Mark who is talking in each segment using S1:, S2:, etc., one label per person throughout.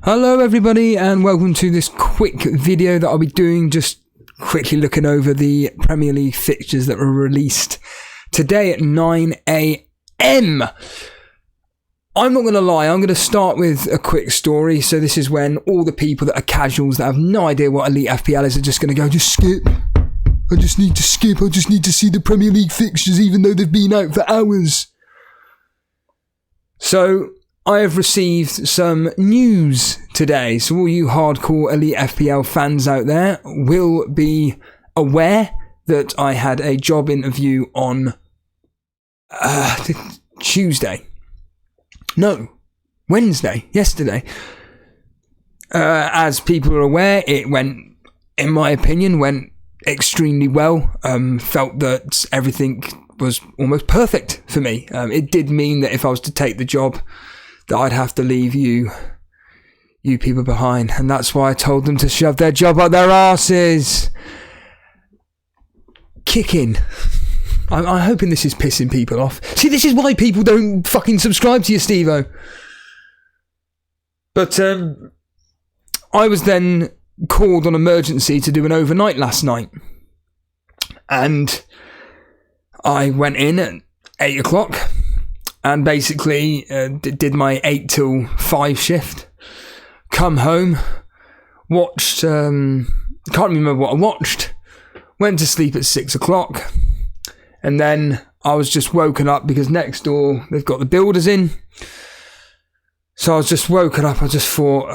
S1: Hello everybody and welcome to this quick video that I'll be doing, just quickly looking over the Premier League fixtures that were released today at 9 AM. I'm not going to lie, I'm going to start with a quick story. So this is when all the people that are casuals that have no idea what Elite FPL is are just going to go, just skip. I just need to skip, I just need to see the Premier League fixtures even though they've been out for hours. So I have received some news today, so all you hardcore Elite FPL fans out there will be aware that I had a job interview on Wednesday, yesterday. As people are aware, it went, in my opinion, went extremely well. Felt that everything was almost perfect for me. It did mean that if I was to take the job, that I'd have to leave you people behind, and that's why I told them to shove their job up their arses. Kicking. I'm hoping this is pissing people off. See, this is why people don't fucking subscribe to you, Steve-O. But I was then called on emergency to do an overnight last night, and I went in at 8 o'clock. And basically did my 8 till 5 shift. Come home, watched, can't remember what I watched. Went to sleep at 6 o'clock. And then I was just woken up because next door they've got the builders in. So I was just woken up. I just thought,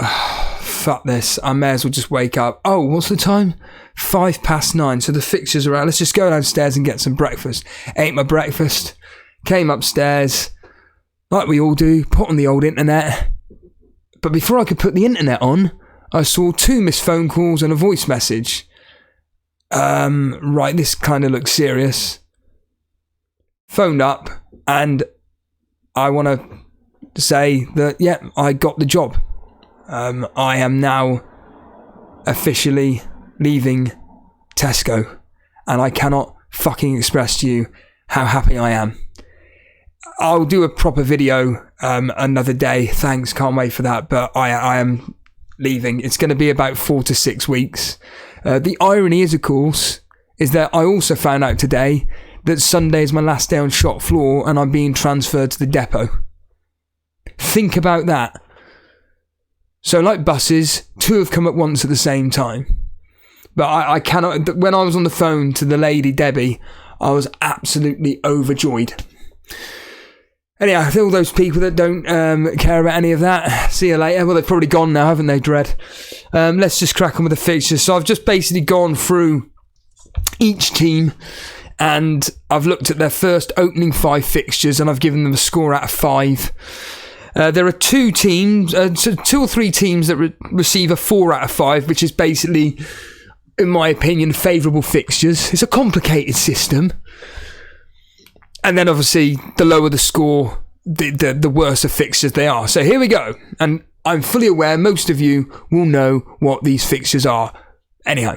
S1: fuck this. I may as well just wake up. Oh, what's the time? 9:05. So the fixtures are out. Let's just go downstairs and get some breakfast. Ate my breakfast. Came upstairs. Like we all do, put on the old internet. But before I could put the internet on, I saw 2 missed phone calls and a voice message. Right, this kind of looks serious. Phoned up, and I want to say that, yeah, I got the job. I am now officially leaving Tesco, and I cannot fucking express to you how happy I am. I'll do a proper video another day. Thanks, can't wait for that. But I am leaving. It's going to be about 4 to 6 weeks. The irony is, of course, is that I also found out today that Sunday is my last day on shop floor and I'm being transferred to the depot. Think about that. So like buses, 2 have come at once at the same time. But I cannot... When I was on the phone to the lady, Debbie, I was absolutely overjoyed. Anyhow, all those people that don't care about any of that, see you later. Well, they've probably gone now, haven't they, Dread? Let's just crack on with the fixtures. So I've just basically gone through each team and I've looked at their first opening 5 fixtures and I've given them a score out of 5. There are 2 teams, 2 or 3 teams that receive a 4 out of 5, which is basically, in my opinion, favourable fixtures. It's a complicated system. And then obviously, the lower the score, the worse the fixtures they are. So here we go. And I'm fully aware most of you will know what these fixtures are. Anyhow.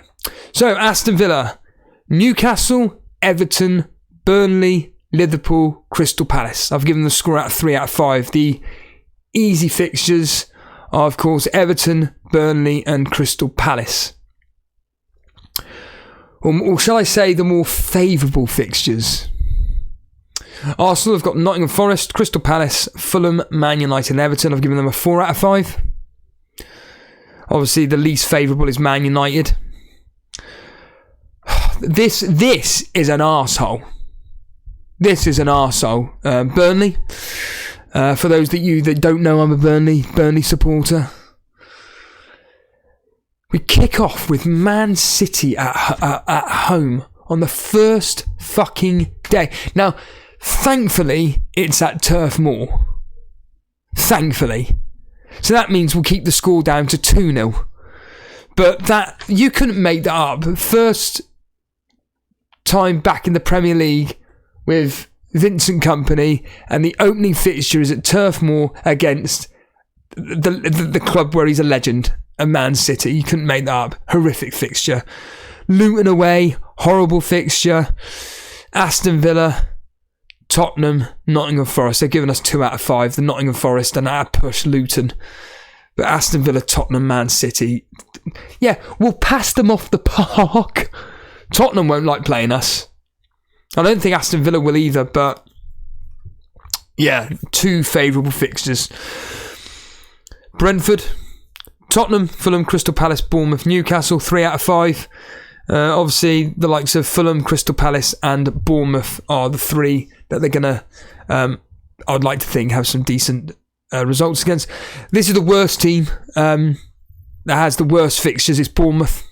S1: So Aston Villa, Newcastle, Everton, Burnley, Liverpool, Crystal Palace. I've given the score out of 3 out of 5. The easy fixtures are, of course, Everton, Burnley and Crystal Palace. Or shall I say the more favourable fixtures? Arsenal have got Nottingham Forest, Crystal Palace, Fulham, Man United and Everton. I've given them a 4 out of 5. Obviously, the least favourable is Man United. This is an arsehole. This is an arsehole. Burnley. For those that don't know, I'm a Burnley supporter. We kick off with Man City at home on the first fucking day. Now, thankfully, it's at Turf Moor. Thankfully. So that means we'll keep the score down to 2-0. But that, you couldn't make that up. First time back in the Premier League with Vincent Kompany, and the opening fixture is at Turf Moor against the club where he's a legend, a Man City. You couldn't make that up. Horrific fixture. Luton away, horrible fixture. Aston Villa, Tottenham, Nottingham Forest. They've given us 2 out of 5. The Nottingham Forest and our push Luton. But Aston Villa, Tottenham, Man City, yeah, we'll pass them off the park. Tottenham won't like playing us. I don't think Aston Villa will either, but yeah, 2 favourable fixtures. Brentford, Tottenham, Fulham, Crystal Palace, Bournemouth, Newcastle, 3 out of 5. Obviously, the likes of Fulham, Crystal Palace and Bournemouth are the 3 that they're going to, I would like to think, have some decent results against. This is the worst team that has the worst fixtures. It's Bournemouth.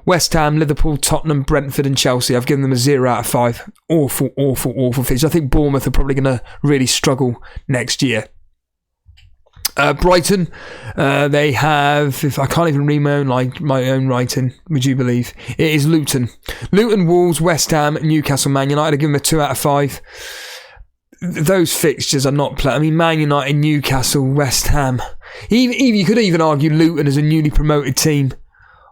S1: West Ham, Liverpool, Tottenham, Brentford and Chelsea. I've given them a 0 out of 5. Awful fixtures. I think Bournemouth are probably going to really struggle next year. Brighton, they have, if I can't even read my own writing, would you believe? It is Luton. Luton, Wolves, West Ham, Newcastle, Man United. I give them a 2 out of 5. Those fixtures are not play. I mean, Man United, Newcastle, West Ham. Even you could even argue Luton as a newly promoted team.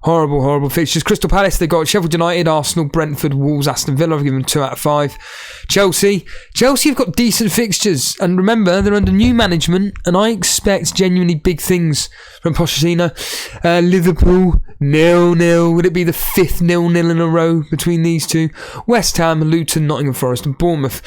S1: Horrible fixtures. Crystal Palace, they've got Sheffield United, Arsenal, Brentford, Wolves, Aston Villa. I've given them 2 out of 5. Chelsea have got decent fixtures. And remember, they're under new management, and I expect genuinely big things from Pochettino. Liverpool, 0-0. Would it be the 5th 0-0 in a row between these two? West Ham, Luton, Nottingham Forest and Bournemouth.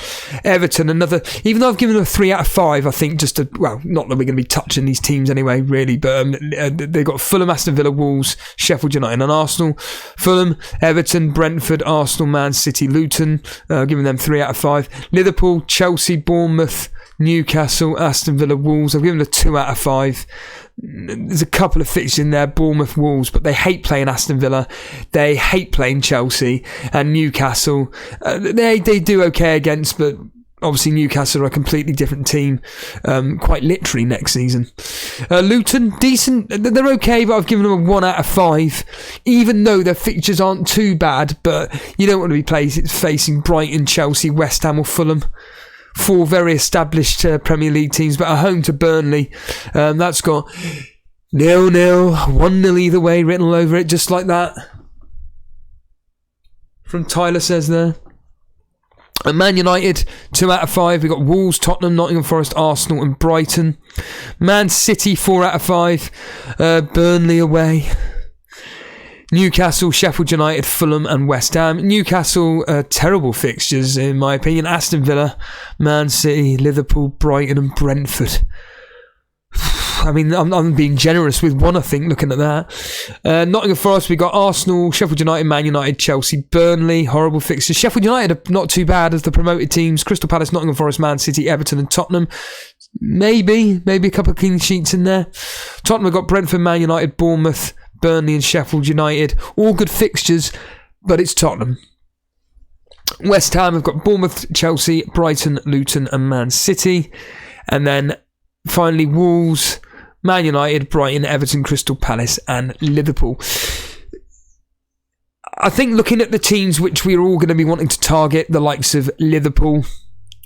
S1: Everton, another, even though I've given them a 3 out of 5, I think just not that we're going to be touching these teams anyway, really, but they've got Fulham, Aston Villa, Wolves, Sheffield United and Arsenal. Fulham, Everton, Brentford, Arsenal, Man City, Luton, giving them 3 out of 5. Liverpool, Chelsea, Bournemouth, Newcastle, Aston Villa, Wolves. I've given them a 2 out of 5. There's a couple of fixtures in there, Bournemouth, Wolves, but they hate playing Aston Villa. They hate playing Chelsea and Newcastle. They do okay against, but obviously Newcastle are a completely different team, quite literally next season. Luton, decent. They're okay, but I've given them a 1 out of 5, even though their fixtures aren't too bad, but you don't want to be facing Brighton, Chelsea, West Ham or Fulham. 4 very established Premier League teams, but at home to Burnley. That's got 0-0, 1-0 either way written all over it, just like that. From Tyler says there. And Man United, 2 out of 5. We've got Wolves, Tottenham, Nottingham Forest, Arsenal and Brighton. Man City, 4 out of 5. Burnley away. Newcastle, Sheffield United, Fulham and West Ham. Newcastle, terrible fixtures in my opinion. Aston Villa, Man City, Liverpool, Brighton and Brentford. I mean, I'm being generous with 1, I think, looking at that. Nottingham Forest, we got Arsenal, Sheffield United, Man United, Chelsea, Burnley. Horrible fixtures. Sheffield United are not too bad as the promoted teams. Crystal Palace, Nottingham Forest, Man City, Everton and Tottenham. Maybe a couple of clean sheets in there. Tottenham have got Brentford, Man United, Bournemouth, Burnley and Sheffield United. All good fixtures, but it's Tottenham. West Ham have got Bournemouth, Chelsea, Brighton, Luton and Man City. And then finally Wolves, Man United, Brighton, Everton, Crystal Palace and Liverpool. I think looking at the teams which we're all going to be wanting to target, the likes of Liverpool,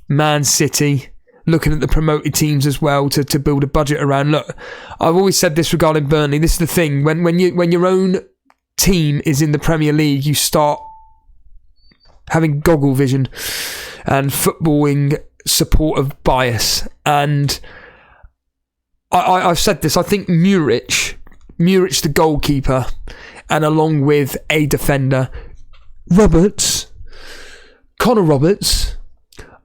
S1: Man City, looking at the promoted teams as well to build a budget around. Look, I've always said this regarding Burnley. This is the thing. When your own team is in the Premier League, you start having goggle vision and footballing supportive bias. And I've said this. I think Muric, the goalkeeper, and along with a defender, Connor Roberts.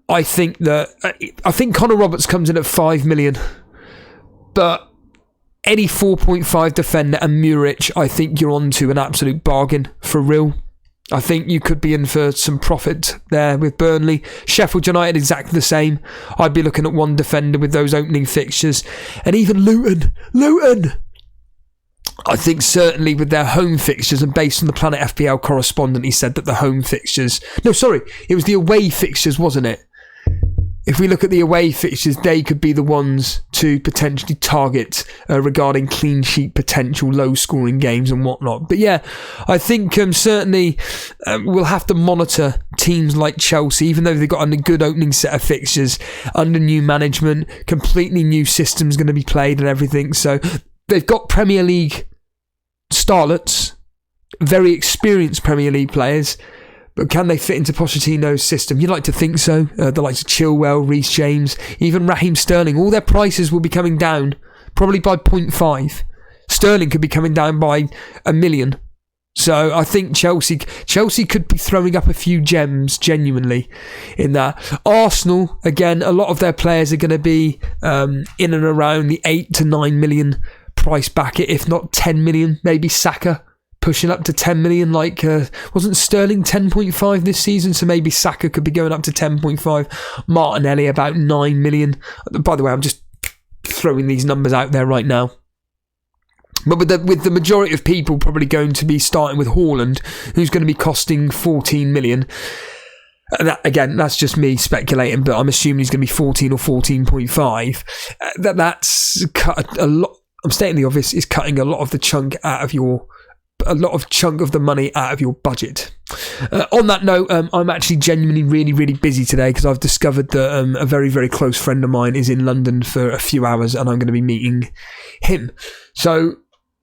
S1: I think Connor Roberts comes in at 5 million, but any 4.5 defender and Muric, I think you're on to an absolute bargain for real. I think you could be in for some profit there with Burnley. Sheffield United, exactly the same. I'd be looking at 1 defender with those opening fixtures. And even Luton. I think certainly with their home fixtures, and based on the Planet FPL correspondent, he said that the home fixtures... No, sorry, it was the away fixtures, wasn't it? If we look at the away fixtures, they could be the ones to potentially target regarding clean sheet potential, low-scoring games and whatnot. But yeah, I think certainly we'll have to monitor teams like Chelsea, even though they've got a good opening set of fixtures, under new management, completely new systems going to be played and everything. So they've got Premier League starlets, very experienced Premier League players, but can they fit into Pochettino's system? You'd like to think so. The likes of Chilwell, Reece James, even Raheem Sterling. All their prices will be coming down probably by 0.5. Sterling could be coming down by 1 million. So I think Chelsea could be throwing up a few gems genuinely in that. Arsenal, again, a lot of their players are going to be in and around the 8 to 9 million price bracket, if not 10 million. Maybe Saka pushing up to 10 million. Like wasn't Sterling 10.5 this season? So maybe Saka could be going up to 10.5. Martinelli about 9 million. By the way, I'm just throwing these numbers out there right now. But with the majority of people probably going to be starting with Haaland, who's going to be costing 14 million. And that, again, that's just me speculating, but I'm assuming he's going to be 14 or 14.5. That's cut a lot. I'm stating the obvious, is cutting a lot of the chunk of the money out of your budget. On that note, I'm actually genuinely really, really busy today because I've discovered that a very, very close friend of mine is in London for a few hours and I'm going to be meeting him. So,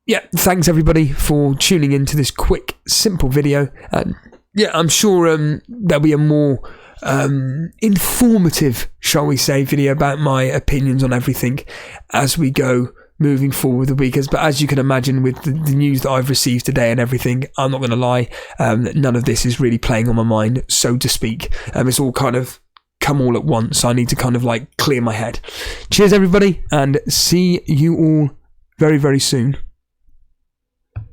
S1: yeah, thanks everybody for tuning in to this quick, simple video. Yeah, I'm sure there'll be a more informative, shall we say, video about my opinions on everything as we go moving forward the week. But as you can imagine, with the news that I've received today and everything, I'm not going to lie, none of this is really playing on my mind, so to speak. It's all kind of come all at once, so I need to kind of like clear my head. Cheers everybody, and see you all very, very soon.